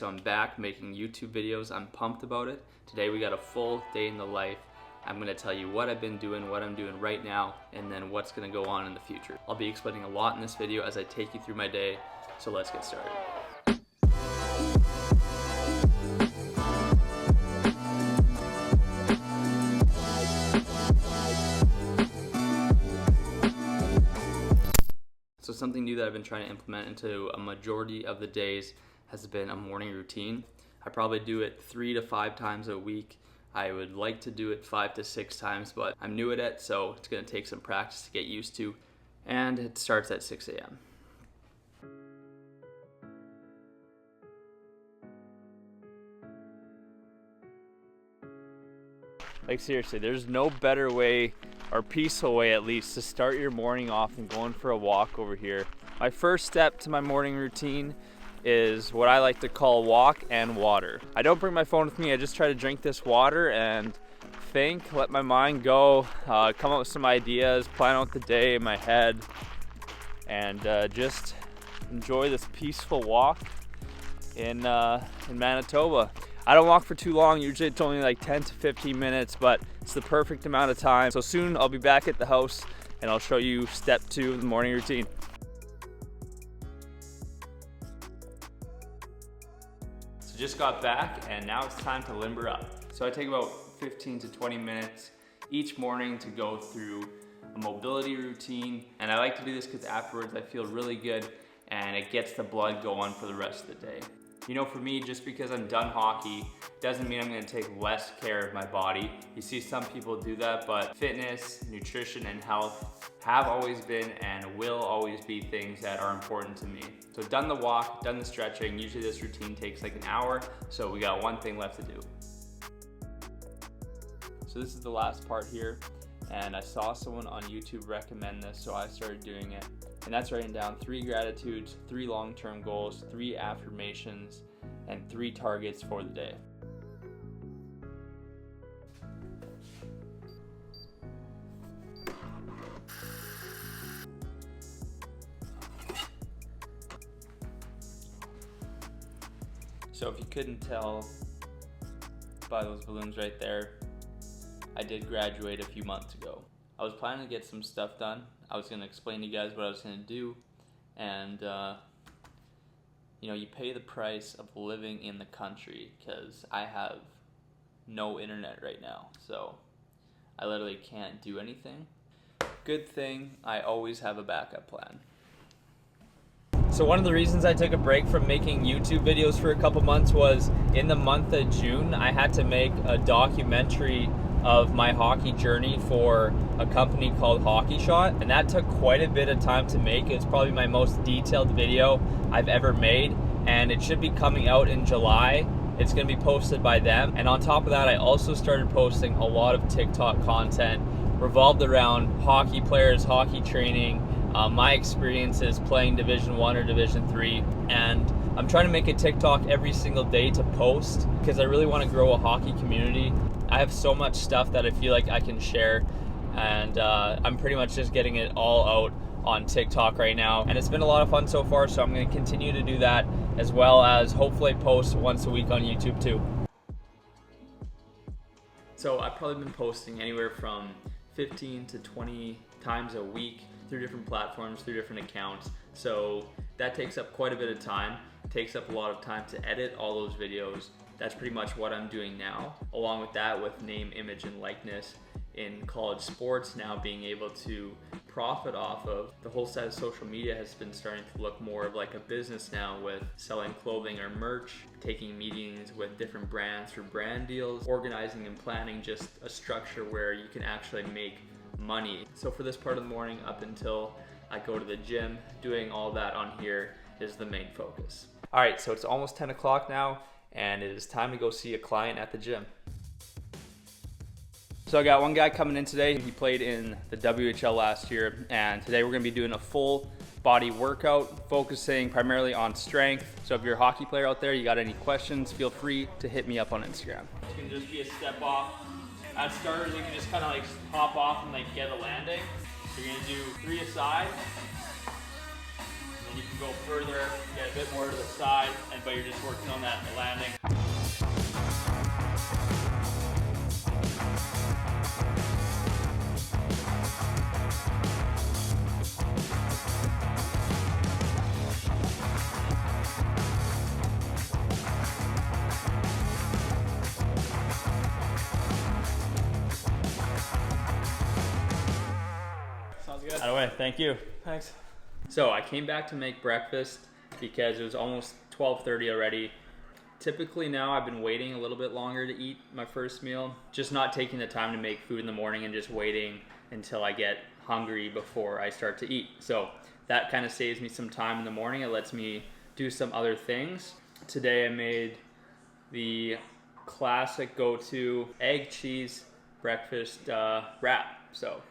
so I'm back making YouTube videos. I'm pumped about it. Today we got a full day in the life. I'm gonna tell you what I've been doing, what I'm doing right now, and then what's gonna go on in the future. I'll be explaining a lot in this video as I take you through my day, so let's get started. So something new that I've been trying to implement into a majority of the days has been a morning routine. I probably do it 3 to 5 times a week. I would like to do it 5 to 6 times, but I'm new at it, so it's gonna take some practice to get used to. And it starts at 6 a.m. Like seriously, there's no better way, or peaceful way at least, to start your morning off than going for a walk over here. My first step to my morning routine is what I like to call walk and water. I don't bring my phone with me, I just try to drink this water and think, let my mind go, come up with some ideas, plan out the day in my head, and just enjoy this peaceful walk in Manitoba. I don't walk for too long, usually it's only like 10 to 15 minutes, but it's the perfect amount of time. So soon I'll be back at the house and I'll show you step 2 of the morning routine. So just got back and now it's time to limber up. So I take about 15 to 20 minutes each morning to go through a mobility routine. And I like to do this because afterwards I feel really good and it gets the blood going for the rest of the day. You know, for me, just because I'm done hockey doesn't mean I'm gonna take less care of my body. You see some people do that, but fitness, nutrition, and health have always been and will always be things that are important to me. So done the walk, done the stretching. Usually this routine takes like an hour, so we got one thing left to do. So this is the last part here, and I saw someone on YouTube recommend this, so I started doing it. And that's writing down 3 gratitudes, 3 long-term goals, 3 affirmations, and 3 targets for the day. So if you couldn't tell by those balloons right there, I did graduate a few months ago. I was planning to get some stuff done. I was gonna explain to you guys what I was gonna do, and you know, you pay the price of living in the country, because I have no internet right now, so I literally can't do anything. Good thing I always have a backup plan. So one of the reasons I took a break from making YouTube videos for a couple months was in the month of June, I had to make a documentary of my hockey journey for a company called Hockey Shot, and that took quite a bit of time to make. It's probably my most detailed video I've ever made, and it should be coming out in July. It's gonna be posted by them, and on top of that, I also started posting a lot of TikTok content revolved around hockey players, hockey training, my experiences playing Division 1 or Division 3, and I'm trying to make a TikTok every single day to post because I really want to grow a hockey community. I have so much stuff that I feel like I can share, and I'm pretty much just getting it all out on TikTok right now, and it's been a lot of fun so far, so I'm going to continue to do that, as well as hopefully post once a week on YouTube too. So I've probably been posting anywhere from 15 to 20 times a week through different platforms, through different accounts, so that takes up quite a bit of time. It takes up a lot of time to edit all those videos. That's pretty much what I'm doing now. Along with that, with name, image, and likeness in college sports, now being able to profit off of, the whole side of social media has been starting to look more of like a business now, with selling clothing or merch, taking meetings with different brands for brand deals, organizing and planning just a structure where you can actually make money. So for this part of the morning up until I go to the gym, doing all that on here is the main focus. All right, so it's almost 10 o'clock now, and it is time to go see a client at the gym. So I got one guy coming in today. He played in the WHL last year, and today we're gonna be doing a full body workout, focusing primarily on strength. So if you're a hockey player out there, you got any questions, feel free to hit me up on Instagram. It can just be a step off. As starters, you can just kind of like hop off and like get a landing. So you're gonna do 3 aside, And you can go further, get a bit more to the side, but you're just working on that landing. Sounds good. Out of the way, thank you. Thanks. So I came back to make breakfast because it was almost 12:30 already. Typically now I've been waiting a little bit longer to eat my first meal, just not taking the time to make food in the morning and just waiting until I get hungry before I start to eat. So that kind of saves me some time in the morning. It lets me do some other things. Today I made the classic go-to egg cheese breakfast wrap. So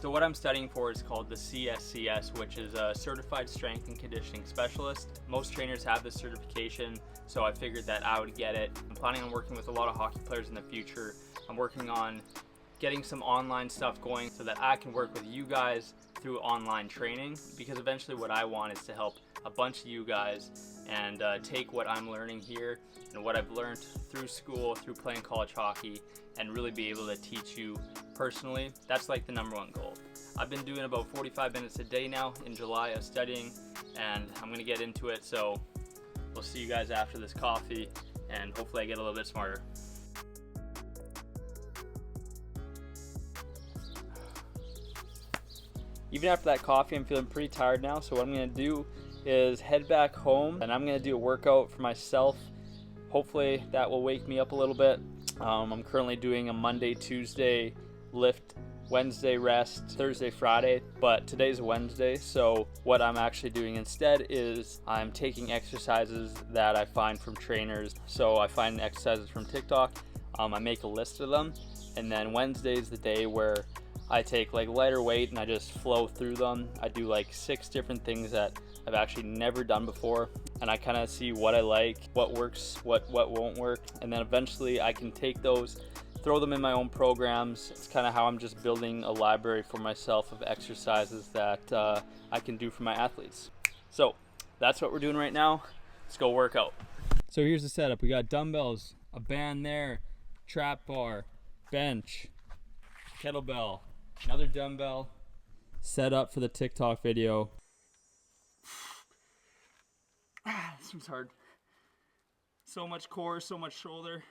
what I'm studying for is called the CSCS, which is a Certified Strength and Conditioning Specialist. Most trainers have this certification, so I figured that I would get it. I'm planning on working with a lot of hockey players in the future. I'm working on getting some online stuff going so that I can work with you guys through online training, because eventually what I want is to help a bunch of you guys and take what I'm learning here and what I've learned through school, through playing college hockey, and really be able to teach you personally. That's like the #1 goal. I've been doing about 45 minutes a day now in July of studying, and I'm gonna get into it, so we'll see you guys after this coffee, and hopefully I get a little bit smarter. Even after that coffee, I'm feeling pretty tired now, so what I'm gonna do is head back home, and I'm gonna do a workout for myself. Hopefully that will wake me up a little bit. I'm currently doing a Monday, Tuesday lift, Wednesday rest, Thursday, Friday, but today's Wednesday, so what I'm actually doing instead is I'm taking exercises that I find from trainers. So I find exercises from TikTok, I make a list of them, and then Wednesday is the day where I take like lighter weight and I just flow through them. I do like 6 different things that I've actually never done before, and I kind of see what I like, what works, what won't work, and then eventually I can take those, throw them in my own programs. It's kind of how I'm just building a library for myself of exercises that I can do for my athletes. So that's what we're doing right now. Let's go work out. So here's the setup. We got dumbbells, a band there, trap bar, bench, kettlebell, another dumbbell, set up for the TikTok video. This one's hard. So much core, so much shoulder,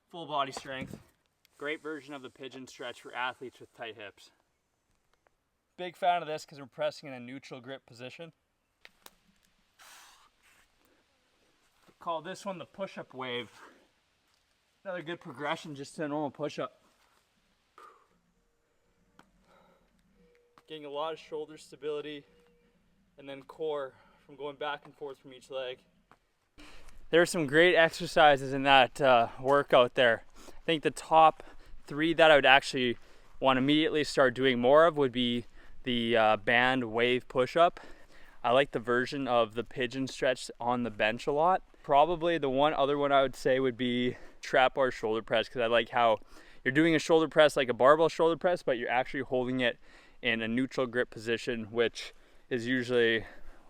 full body strength. Great version of the pigeon stretch for athletes with tight hips. Big fan of this because we're pressing in a neutral grip position. Call this one the push-up wave. Another good progression just to a normal push-up. Getting a lot of shoulder stability and then core from going back and forth from each leg. There are some great exercises in that workout there. I think the top 3 that I would actually want to immediately start doing more of would be the band wave push-up. I like the version of the pigeon stretch on the bench a lot. Probably the one other one I would say would be trap bar shoulder press, because I like how you're doing a shoulder press like a barbell shoulder press, but you're actually holding it in a neutral grip position, which is usually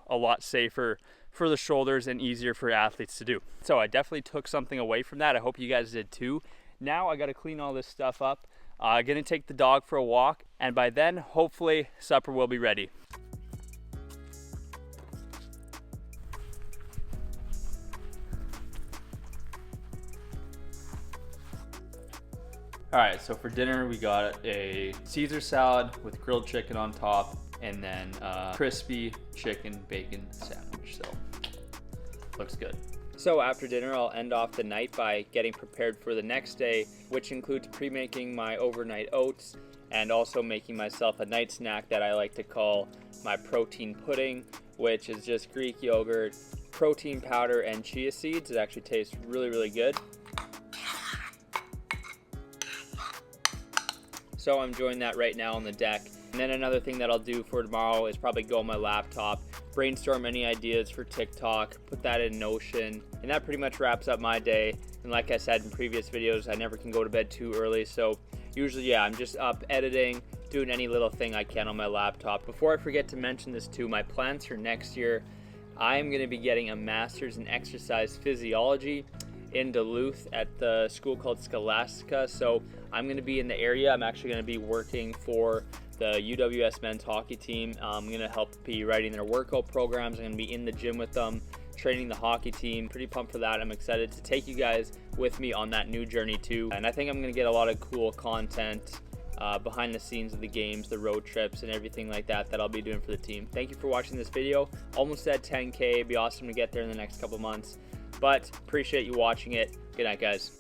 a lot safer for the shoulders and easier for athletes to do. So I definitely took something away from that. I hope you guys did too. Now I got to clean all this stuff up. Gonna take the dog for a walk, and by then hopefully supper will be ready. All right, so for dinner we got a Caesar salad with grilled chicken on top, and then crispy chicken bacon sandwich. So looks good. So after dinner, I'll end off the night by getting prepared for the next day, which includes pre-making my overnight oats and also making myself a night snack that I like to call my protein pudding, which is just Greek yogurt, protein powder, and chia seeds. It actually tastes really, really good. So I'm enjoying that right now on the deck. And then another thing that I'll do for tomorrow is probably go on my laptop, brainstorm any ideas for TikTok, put that in Notion, and that pretty much wraps up my day. And like I said in previous videos, I never can go to bed too early. So usually, yeah, I'm just up editing, doing any little thing I can on my laptop. Before I forget to mention this too, my plans for next year, I am going to be getting a master's in exercise physiology in Duluth at the school called Scholastica. So I'm going to be in the area. I'm actually going to be working for the UWS men's hockey team. I'm going to help be writing their workout programs. I'm going to be in the gym with them, training the hockey team. Pretty pumped for that. I'm excited to take you guys with me on that new journey too. And I think I'm going to get a lot of cool content behind the scenes of the games, the road trips, and everything like that I'll be doing for the team. Thank you for watching this video. Almost at 10K. It'd be awesome to get there in the next couple months. But appreciate you watching it. Good night, guys.